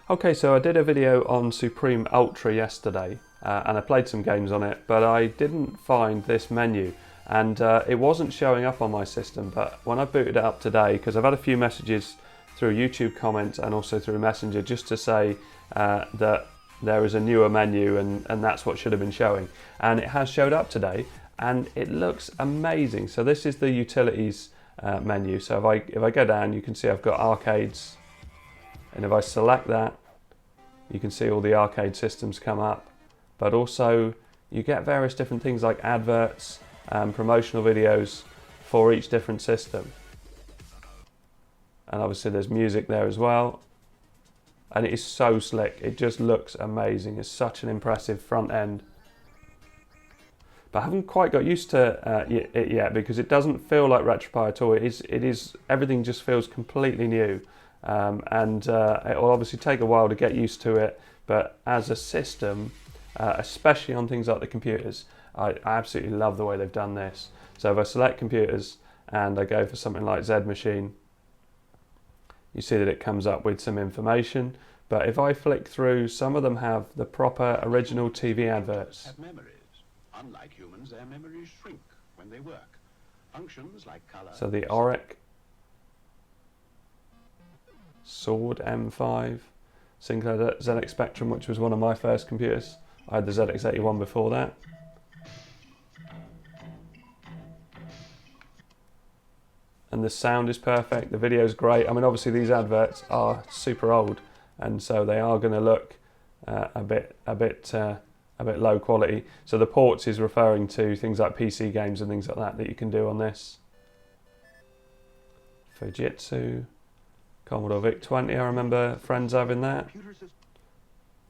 Okay, so I did a video on Supreme Ultra yesterday and I played some games on it, but I didn't find this menu and it wasn't showing up on my system. But when I booted it up today, because I've had a few messages through YouTube comments and also through Messenger just to say that there is a newer menu and that's what should have been showing, and it has showed up today and it looks amazing. So this is the utilities menu. So if I go down, you can see I've got arcades. And if I select that, you can see all the arcade systems come up, but also you get various different things like adverts and promotional videos for each different system. And obviously there's music there as well. And it is so slick, it just looks amazing. It's such an impressive front end. But I haven't quite got used to it yet because it doesn't feel like Retropie at all. It is, everything just feels completely new. It will obviously take a while to get used to it, but as a system, especially on things like the computers, I absolutely love the way they've done this. So if I select computers and I go for something like Z Machine, you see that it comes up with some information, but if I flick through, some of them have the proper original TV adverts. Have memories. Unlike humans, their memories shrink when they work. Functions like color. So the Auric, Sword M5, Sinclair ZX Spectrum, which was one of my first computers. I had the ZX81 before that. And the sound is perfect, the video is great. I mean, obviously these adverts are super old, and so they are going to look a bit low quality. So the ports is referring to things like PC games and things like that you can do on this. Fujitsu. Commodore VIC-20, I remember friends having that.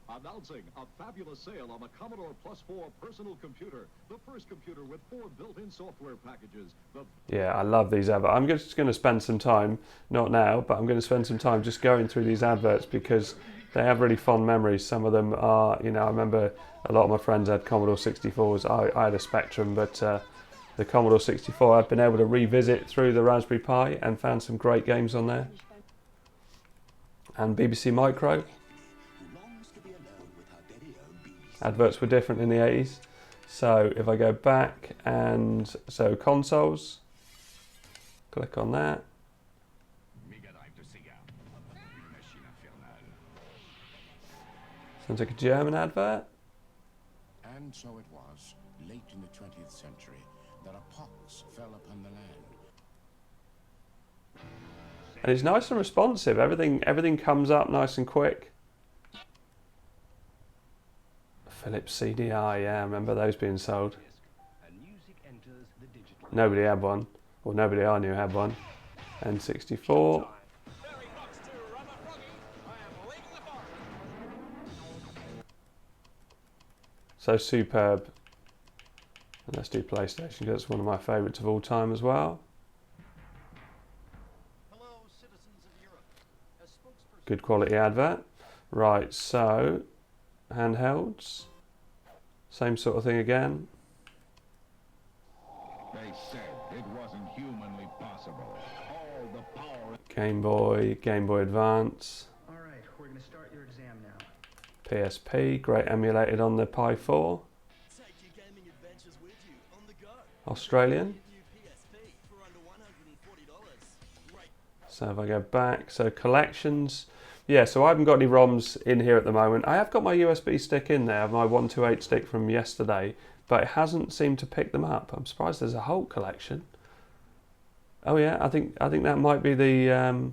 Announcing a fabulous sale on the Commodore Plus 4 personal computer, the first computer with 4 built-in software packages. Yeah, I love these adverts. I'm just going to spend some time, not now, but I'm going to spend some time just going through these adverts because they have really fond memories. Some of them are, you know, I remember a lot of my friends had Commodore 64s. I had a Spectrum, but the Commodore 64 I've been able to revisit through the Raspberry Pi and found some great games on there. And BBC Micro. Adverts were different in the 80s. So if I go back and so consoles, click on that. Sounds like a German advert. And so it was, late in the 20th century, that a pox fell upon the land. And it's nice and responsive. Everything comes up nice and quick. Philips CDI, yeah, I remember those being sold. Nobody had one, or nobody I knew had one. N64. So superb. And let's do PlayStation, because that's one of my favourites of all time as well. Good quality advert. Right, so handhelds, same sort of thing again. They said it wasn't humanly possible. All the power. Game Boy, Game Boy Advance. All right, we're going to start your exam now. PSP, great emulated on the Pi 4. Take your gaming adventures with you on the go. Australian. New PSP for under $140. Great. So if I go back, so collections. Yeah, so I haven't got any ROMs in here at the moment. I have got my USB stick in there, my 128 stick from yesterday, but it hasn't seemed to pick them up. I'm surprised there's a Hulk collection. Oh yeah, I think that might be the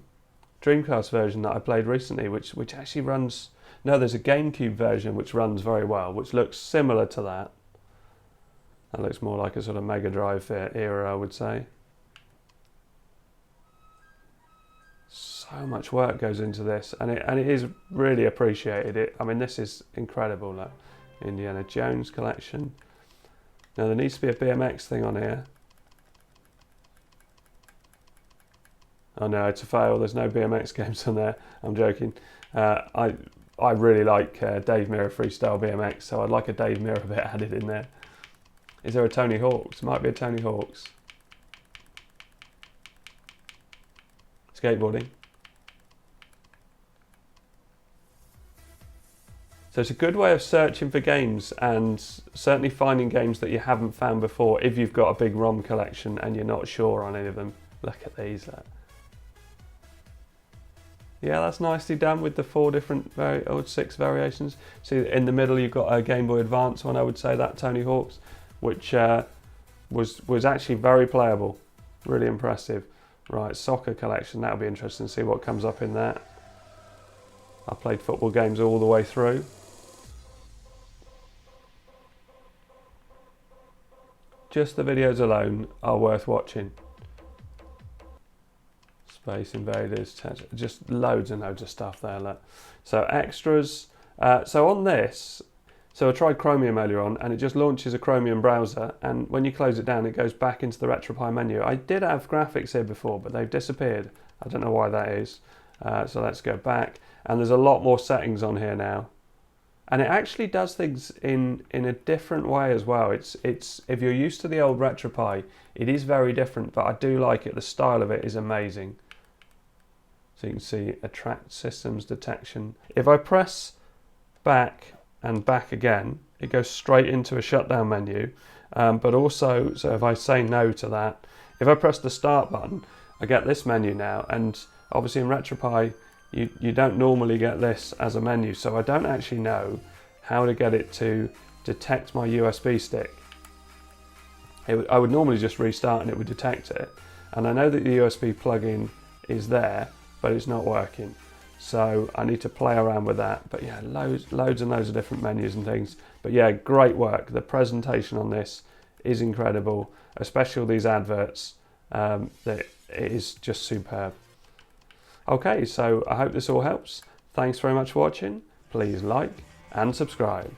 Dreamcast version that I played recently, which actually runs. No, there's a Gamecube version which runs very well, which looks similar to that. That looks more like a sort of Mega Drive era, I would say. So much work goes into this, and it is really appreciated. I mean, this is incredible. Like Indiana Jones collection. Now there needs to be a BMX thing on here. Oh no, it's a fail. There's no BMX games on there. I'm joking. I really like Dave Mirra Freestyle BMX, so I'd like a Dave Mirra bit added in there. Is there a Tony Hawk's? Might be a Tony Hawk's. Skateboarding. So it's a good way of searching for games and certainly finding games that you haven't found before if you've got a big ROM collection and you're not sure on any of them. Look at these. Yeah, that's nicely done with the 4 different, 6 variations. See, in the middle you've got a Game Boy Advance one, I would say, that Tony Hawk's, which was actually very playable. Really impressive. Right, soccer collection, that'll be interesting to see what comes up in that. I played football games all the way through. Just the videos alone are worth watching. Space Invaders, just loads and loads of stuff there. Look. So extras. So on this, so I tried Chromium earlier on, and it just launches a Chromium browser, and when you close it down, it goes back into the Retropie menu. I did have graphics here before, but they've disappeared. I don't know why that is. So let's go back, and there's a lot more settings on here now. And it actually does things in a different way as well. It's if you're used to the old Retropie, it is very different, but I do like it. The style of it is amazing. So you can see attract systems detection. If I press back and back again, it goes straight into a shutdown menu. But also, so if I say no to that, if I press the start button, I get this menu now. And obviously in Retropie, you don't normally get this as a menu, so I don't actually know how to get it to detect my USB stick. I would normally just restart and it would detect it. And I know that the USB plug-in is there, but it's not working. So I need to play around with that. But yeah, loads and loads of different menus and things. But yeah, great work. The presentation on this is incredible, especially all these adverts. That it is just superb. Okay, so I hope this all helps. Thanks very much for watching. Please like and subscribe.